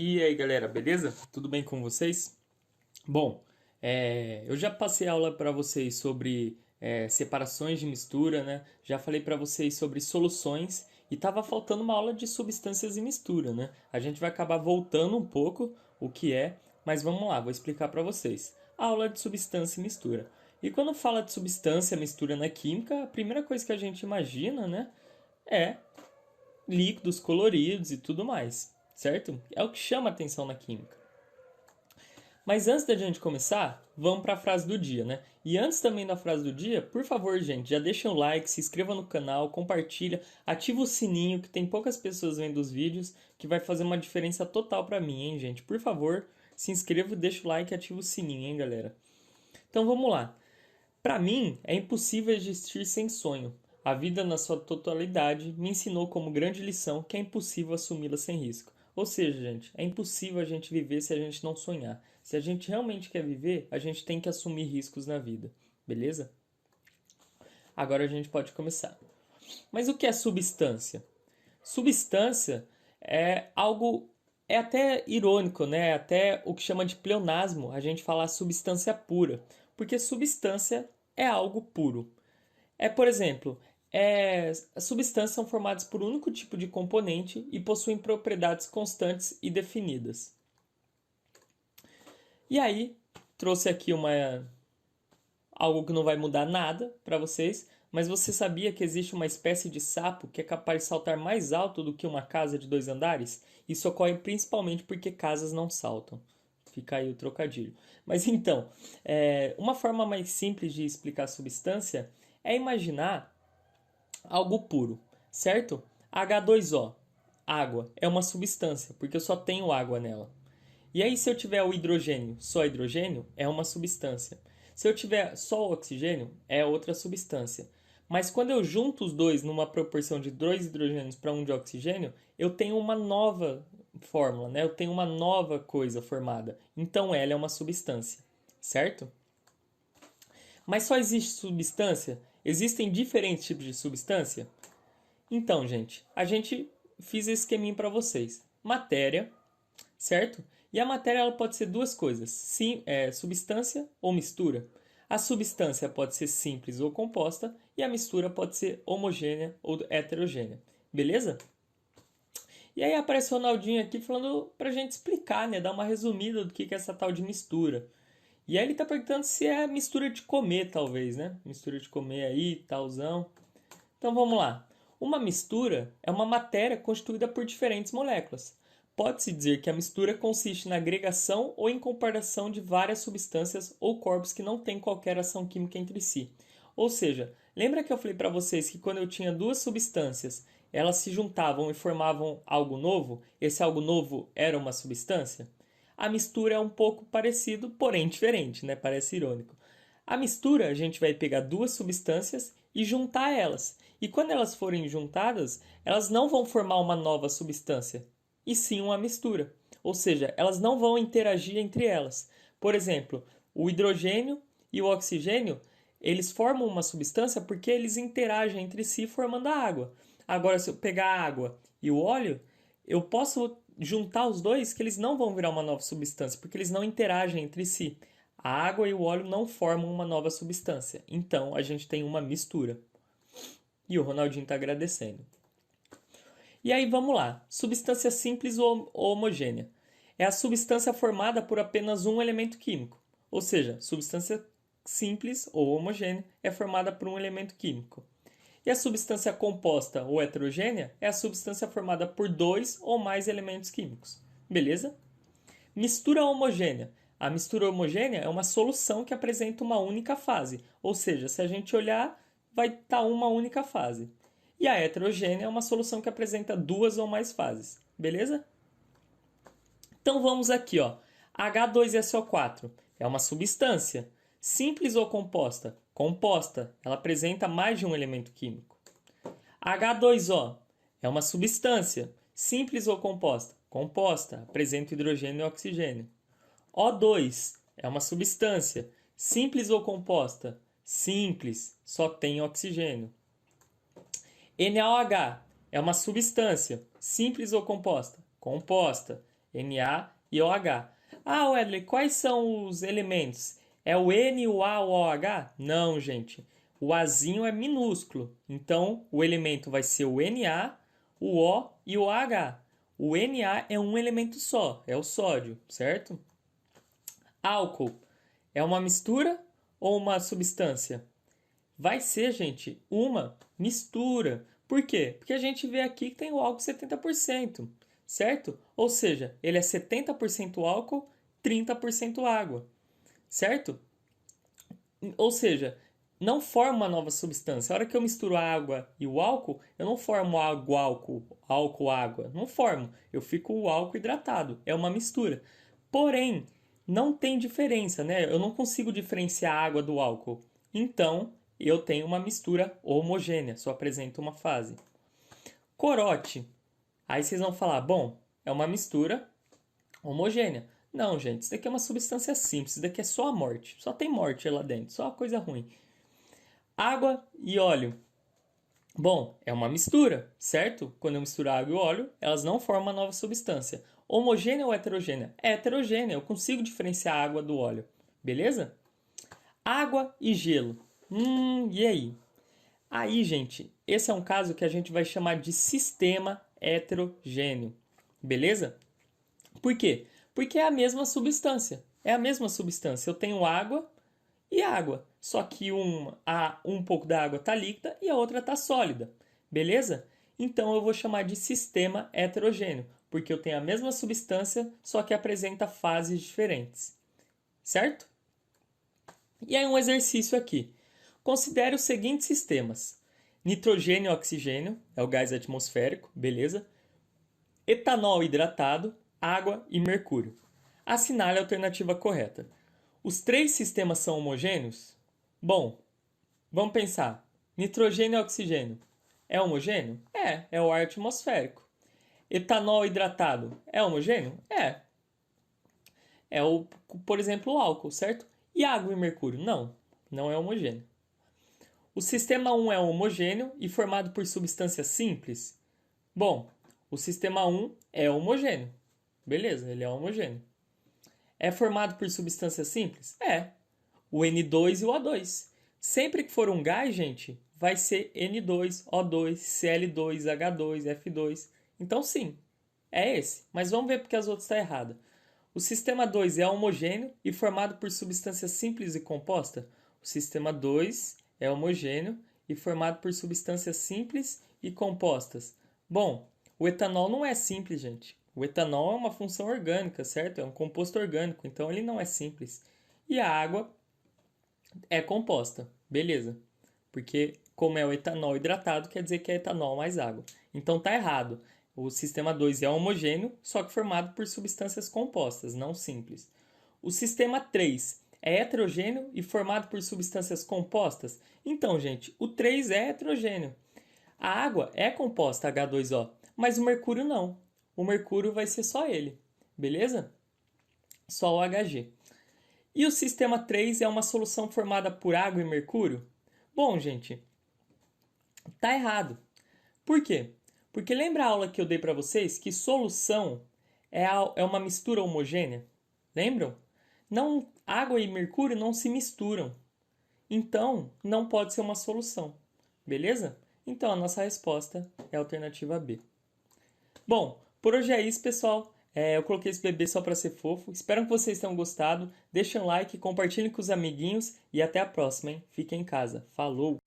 E aí galera, beleza? Tudo bem com vocês? Bom, eu já passei aula para vocês sobre separações de mistura, né? Já falei para vocês sobre soluções e tava faltando uma aula de substâncias e mistura, né? A gente vai acabar voltando um pouco o que é, mas vamos lá, vou explicar para vocês. Aula de substância e mistura. E quando fala de substância, mistura na química, a primeira coisa que a gente imagina, né, é líquidos coloridos e tudo mais, certo? É o que chama atenção na química. Mas antes da gente começar, vamos para a frase do dia, né? E antes também da frase do dia, por favor, gente, já deixa um like, se inscreva no canal, compartilha, ativa o sininho, que tem poucas pessoas vendo os vídeos, que vai fazer uma diferença total para mim, hein, gente? Por favor, se inscreva, deixa o like e ativa o sininho, hein, galera? Então vamos lá. Para mim, é impossível existir sem sonho. A vida na sua totalidade me ensinou como grande lição que é impossível assumi-la sem risco. Ou seja, gente, é impossível a gente viver se a gente não sonhar. Se a gente realmente quer viver, a gente tem que assumir riscos na vida. Beleza? Agora a gente pode começar. Mas o que é substância? Substância é algo é até irônico, né? É até o que chama de pleonasmo, a gente falar substância pura, porque substância é algo puro. Por exemplo, as substâncias são formadas por um único tipo de componente e possuem propriedades constantes e definidas. E aí, trouxe aqui algo que não vai mudar nada para vocês, mas você sabia que existe uma espécie de sapo que é capaz de saltar mais alto do que uma casa de 2 andares? Isso ocorre principalmente porque casas não saltam. Fica aí o trocadilho. Mas então, uma forma mais simples de explicar a substância é imaginar algo puro, certo? H2O, água, é uma substância, porque eu só tenho água nela. E aí, se eu tiver o hidrogênio, só hidrogênio, é uma substância. Se eu tiver só o oxigênio, é outra substância. Mas quando eu junto os dois numa proporção de 2 hidrogênios para 1 de oxigênio, eu tenho uma nova fórmula, né? Eu tenho uma nova coisa formada. Então ela é uma substância, certo? Mas só existe substância? Existem diferentes tipos de substância? Então, gente fiz esse esqueminha para vocês. Matéria, certo? E a matéria ela pode ser duas coisas, sim, substância ou mistura. A substância pode ser simples ou composta e a mistura pode ser homogênea ou heterogênea. Beleza? E aí aparece o Ronaldinho aqui falando pra gente explicar, né? Dar uma resumida do que é essa tal de mistura. E aí ele tá perguntando se é mistura de comer, talvez, né? Mistura de comer aí, talzão. Então vamos lá. Uma mistura é uma matéria constituída por diferentes moléculas. Pode-se dizer que a mistura consiste na agregação ou incorporação de várias substâncias ou corpos que não têm qualquer ação química entre si. Ou seja, lembra que eu falei para vocês que quando eu tinha duas substâncias, elas se juntavam e formavam algo novo? Esse algo novo era uma substância? A mistura é um pouco parecido, porém diferente, né? Parece irônico. A mistura, a gente vai pegar duas substâncias e juntar elas. E quando elas forem juntadas, elas não vão formar uma nova substância, e sim uma mistura. Ou seja, elas não vão interagir entre elas. Por exemplo, o hidrogênio e o oxigênio, eles formam uma substância porque eles interagem entre si formando a água. Agora, se eu pegar a água e o óleo, eu posso juntar os dois que eles não vão virar uma nova substância, porque eles não interagem entre si. A água e o óleo não formam uma nova substância. Então, a gente tem uma mistura. E o Ronaldinho está agradecendo. E aí vamos lá. Substância simples ou homogênea. É a substância formada por apenas um elemento químico. Ou seja, substância simples ou homogênea é formada por um elemento químico. E a substância composta ou heterogênea é a substância formada por dois ou mais elementos químicos. Beleza? Mistura homogênea. A mistura homogênea é uma solução que apresenta uma única fase. Ou seja, se a gente olhar, vai estar uma única fase. E a heterogênea é uma solução que apresenta duas ou mais fases. Beleza? Então vamos aqui, ó. H2SO4 é uma substância. Simples ou composta? Composta. Ela apresenta mais de um elemento químico. H2O é uma substância. Simples ou composta? Composta. Apresenta hidrogênio e oxigênio. O2 é uma substância. Simples ou composta? Simples. Só tem oxigênio. NaOH é uma substância. Simples ou composta? Composta. Na e OH. Ah, Wesley, quais são os elementos? É o N, o A, o OH? Não, gente. O Azinho é minúsculo. Então, o elemento vai ser o Na, o O e o OH. O Na é um elemento só, é o sódio, certo? Álcool é uma mistura ou uma substância? Vai ser, gente, uma mistura. Por quê? Porque a gente vê aqui que tem o álcool 70%, certo? Ou seja, ele é 70% álcool, 30% água, certo? Ou seja, não forma uma nova substância. A hora que eu misturo a água e o álcool, eu não formo água, álcool, álcool, água. Não formo. Eu fico o álcool hidratado. É uma mistura. Porém, não tem diferença, né? Eu não consigo diferenciar a água do álcool. Então, eu tenho uma mistura homogênea, só apresenta uma fase. Corote. Aí vocês vão falar, bom, é uma mistura homogênea. Não, gente, isso daqui é uma substância simples, isso daqui é só a morte. Só tem morte lá dentro, só coisa ruim. Água e óleo. Bom, é uma mistura, certo? Quando eu misturo água e óleo, elas não formam uma nova substância. Homogênea ou heterogênea? É heterogênea, eu consigo diferenciar a água do óleo. Beleza? Água e gelo. E aí? Aí, gente, esse é um caso que a gente vai chamar de sistema heterogêneo. Beleza? Por quê? Porque é a mesma substância. É a mesma substância. Eu tenho água e água. Só que um pouco da água está líquida e a outra está sólida. Beleza? Então eu vou chamar de sistema heterogêneo, porque eu tenho a mesma substância, só que apresenta fases diferentes. Certo? E aí um exercício aqui. Considere os seguintes sistemas. Nitrogênio e oxigênio, é o gás atmosférico, beleza? Etanol hidratado, água e mercúrio. Assinale a alternativa correta. Os três sistemas são homogêneos? Bom, vamos pensar. Nitrogênio e oxigênio. É homogêneo? É o ar atmosférico. Etanol hidratado. É homogêneo? É o, por exemplo, o álcool, certo? E água e mercúrio? Não é homogêneo. O sistema 1 é homogêneo e formado por substâncias simples? Bom, o sistema 1 é homogêneo. Beleza, ele é homogêneo. É formado por substâncias simples? É. O N2 e o O2. Sempre que for um gás, gente, vai ser N2, O2, Cl2, H2, F2. Então, sim, é esse. Mas vamos ver porque as outras estão erradas. O sistema 2 é homogêneo e formado por substâncias simples e compostas? O sistema 2 é homogêneo e formado por substâncias simples e compostas. Bom, o etanol não é simples, gente. O etanol é uma função orgânica, certo? É um composto orgânico, então ele não é simples. E a água é composta, beleza? Porque como é o etanol hidratado, quer dizer que é etanol mais água. Então tá errado. O sistema 2 é homogêneo, só que formado por substâncias compostas, não simples. O sistema 3 é heterogêneo e formado por substâncias compostas? Então, gente, o 3 é heterogêneo. A água é composta H2O, mas o mercúrio não. O mercúrio vai ser só ele, beleza? Só o Hg. E o sistema 3 é uma solução formada por água e mercúrio? Bom, gente, tá errado. Por quê? Porque lembra a aula que eu dei para vocês que solução é uma mistura homogênea? Lembram? Não, água e mercúrio não se misturam. Então, não pode ser uma solução. Beleza? Então, a nossa resposta é a alternativa B. Bom, por hoje é isso, pessoal. Eu coloquei esse bebê só para ser fofo. Espero que vocês tenham gostado. Deixem um like, compartilhem com os amiguinhos e até a próxima, hein? Fiquem em casa. Falou!